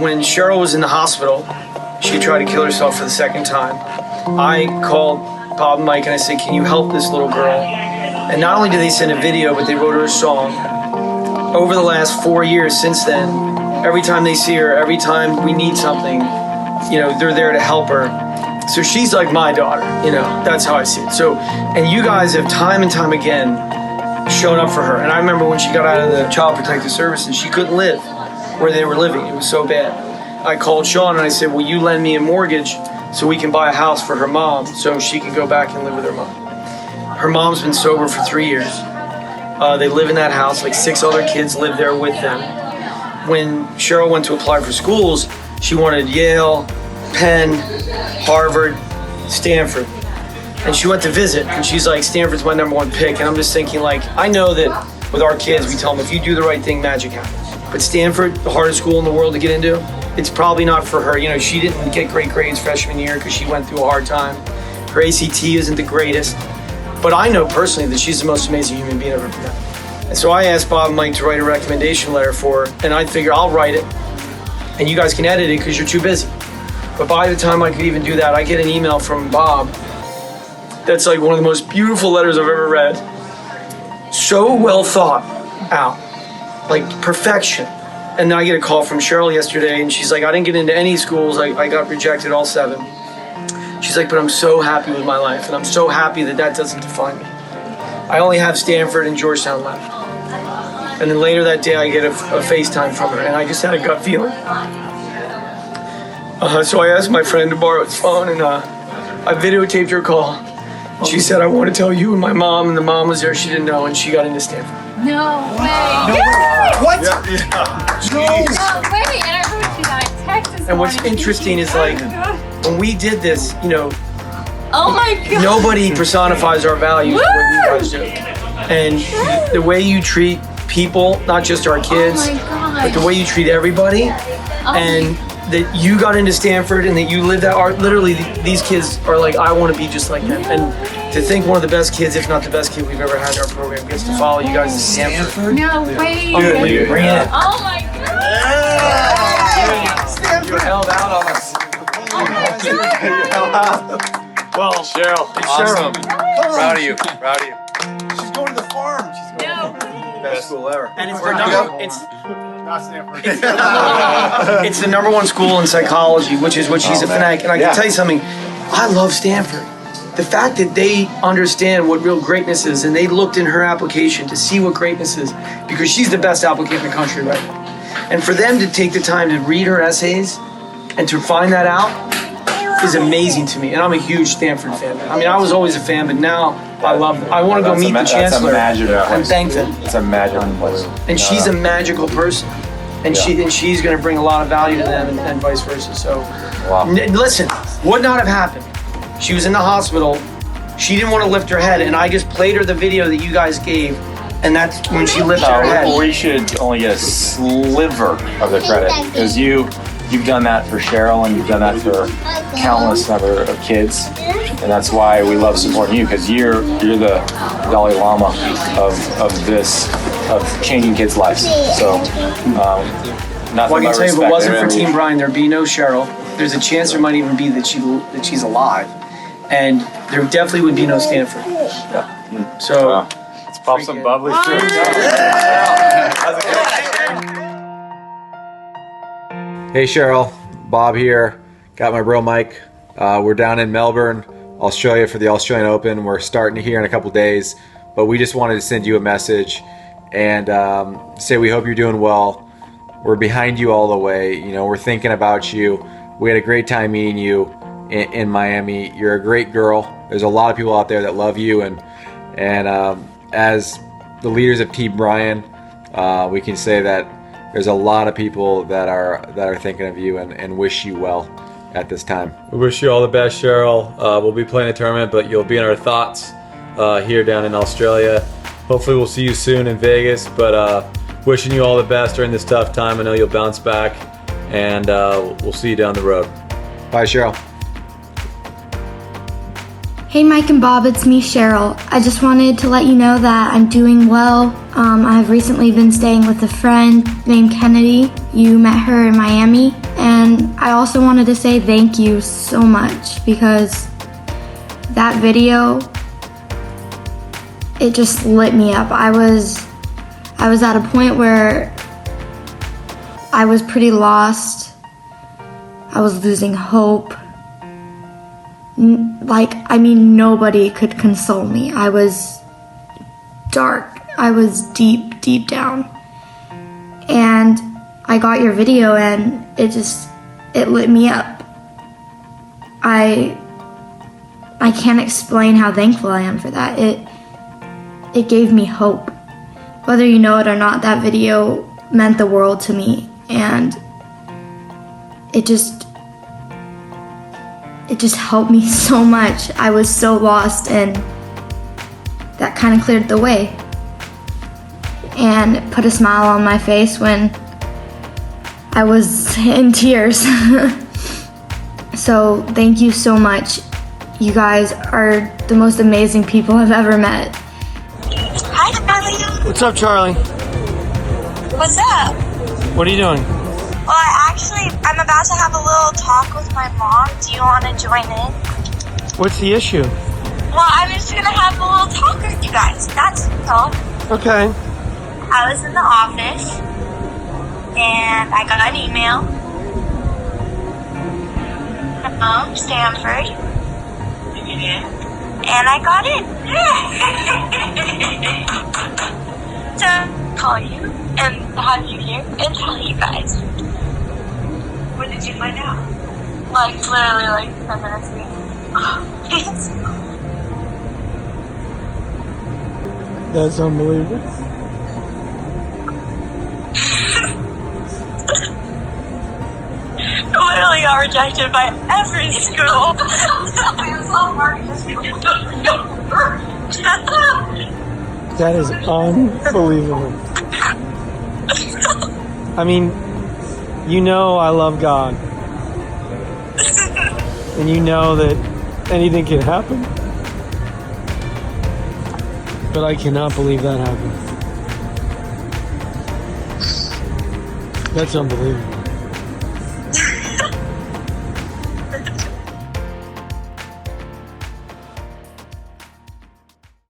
when Cherrial was in the hospital, she tried to kill herself for the second time. I called Bob and Mike and I said, can you help this little girl? And not only did they send a video, but they wrote her a song. Over the last 4 years since then, every time they see her, every time we need something, you know, they're there to help her. So she's like my daughter, you know, that's how I see it. So, and you guys have time and time again shown up for her. And I remember when she got out of the Child Protective Services, she couldn't live where they were living. It was so bad. I called Sean and I said, will you lend me a mortgage so we can buy a house for her mom so she can go back and live with her mom? Her mom's been sober for 3 years. They live in that house, like 6 other kids live there with them. When Cherrial went to apply for schools, she wanted Yale, Penn, Harvard, Stanford. And she went to visit and she's like, Stanford's my #1 pick. And I'm just thinking like, I know that with our kids, we tell them if you do the right thing, magic happens. But Stanford, the hardest school in the world to get into, it's probably not for her. You know, she didn't get great grades freshman year because she went through a hard time. Her ACT isn't the greatest. But I know personally that she's the most amazing human being I've ever met. And so I asked Bob and Mike to write a recommendation letter for her, and I figure I'll write it, and you guys can edit it because you're too busy. But by the time I could even do that, I get an email from Bob that's like one of the most beautiful letters I've ever read. So well thought out, like perfection. And then I get a call from Cherrial yesterday, and she's like, I didn't get into any schools. I got rejected all 7. She's like, but I'm so happy with my life, and I'm so happy that that doesn't define me. I only have Stanford and Georgetown left. And then later that day, I get a FaceTime from her, and I just had a gut feeling. So I asked my friend to borrow his phone, and I videotaped her call. She said, I want to tell you and my mom, and the mom was there. She didn't know, and she got into Stanford. No way. No way. What? No way. And I heard she got a text this And what's morning. interesting is like, when we did this, you know, oh my God. nobody personifies our values the way you guys do. And the way you treat people, not just our kids, but the way you treat everybody, and that you got into Stanford and that you lived that art. Literally, these kids are like, I want to be just like them. And to think one of the best kids, if not the best kid we've ever had in our program, gets to follow you guys to Stanford. No way. Dude, bring it in. Oh my God. You held out on us. Well, Cherrial, awesome. Proud of you. Proud of you. She's going to the farm. She's going No. Best school ever. And it's Not Stanford. it's the #1 school in psychology, which is what she's a fanatic. And I can tell you something, I love Stanford. The fact that they understand what real greatness is, and they looked in her application to see what greatness is, because she's the best applicant in the country right now. And for them to take the time to read her essays and to find that out is amazing to me. And I'm a huge Stanford fan. I mean, I was always a fan, but now I love them. I want to go meet the chancellor and thank them. It's a magical place. And she's a magical person. And she's going to bring a lot of value to them, and vice versa. So, listen, would not have happened. She was in the hospital. She didn't want to lift her head, and I just played her the video that you guys gave, and that's when she lifted her head. We should only get a sliver of the credit, because you've done that for Cherrial, and you've done that for countless number of kids, and that's why we love supporting you, because you're the Dalai Lama of changing kids' lives. So, nothing Well, I can tell you, if it wasn't for Team Bryan, there'd be no Cherrial. There's a chance there might even be that she's alive, and there definitely would be no Stanford. Yeah. So let's pop some bubbly. Hey Cherrial, Bob here. Got my bro Mike. We're down in Melbourne, Australia for the Australian Open. We're starting here in a couple days, but we just wanted to send you a message and say we hope you're doing well. We're behind you all the way. You know, we're thinking about you. We had a great time meeting you in Miami. You're a great girl. There's a lot of people out there that love you, and as the leaders of Team Bryan, we can say that there's a lot of people that are thinking of you and wish you well at this time. We wish you all the best, Cherrial. We'll be playing the tournament, but you'll be in our thoughts here down in Australia. Hopefully we'll see you soon in Vegas, but wishing you all the best during this tough time. I know you'll bounce back, and we'll see you down the road. Bye, Cherrial. Hey Mike and Bob, it's me, Cherrial. I just wanted to let you know that I'm doing well. I've recently been staying with a friend named Kennedy. You met her in Miami, And I also wanted to say thank you so much, because that video, it just lit me up. I was at a point where I was pretty lost. I was losing hope. Nobody could console me. I was dark. I was deep, deep down. And I got your video and it lit me up. I can't explain how thankful I am for that. It gave me hope. Whether you know it or not, that video meant the world to me, and it just helped me so much. I was so lost, and that kind of cleared the way and put a smile on my face when I was in tears. So thank you so much. You guys are the most amazing people I've ever met. Hi, Charlie. What's up, Charlie? What's up? What are you doing? Well, I'm about to have a little talk with my mom. Do you want to join in? What's the issue? Well, I'm just going to have a little talk with you guys. That's all. Okay. I was in the office, and I got an email from Stanford, and I got in. So, I'll call you and have you here and tell you guys. When did you find out? Literally 10 minutes ago. That's unbelievable. Literally got rejected by every school. That is unbelievable. I mean, you know I love God. And you know that anything can happen. But I cannot believe that happened. That's unbelievable.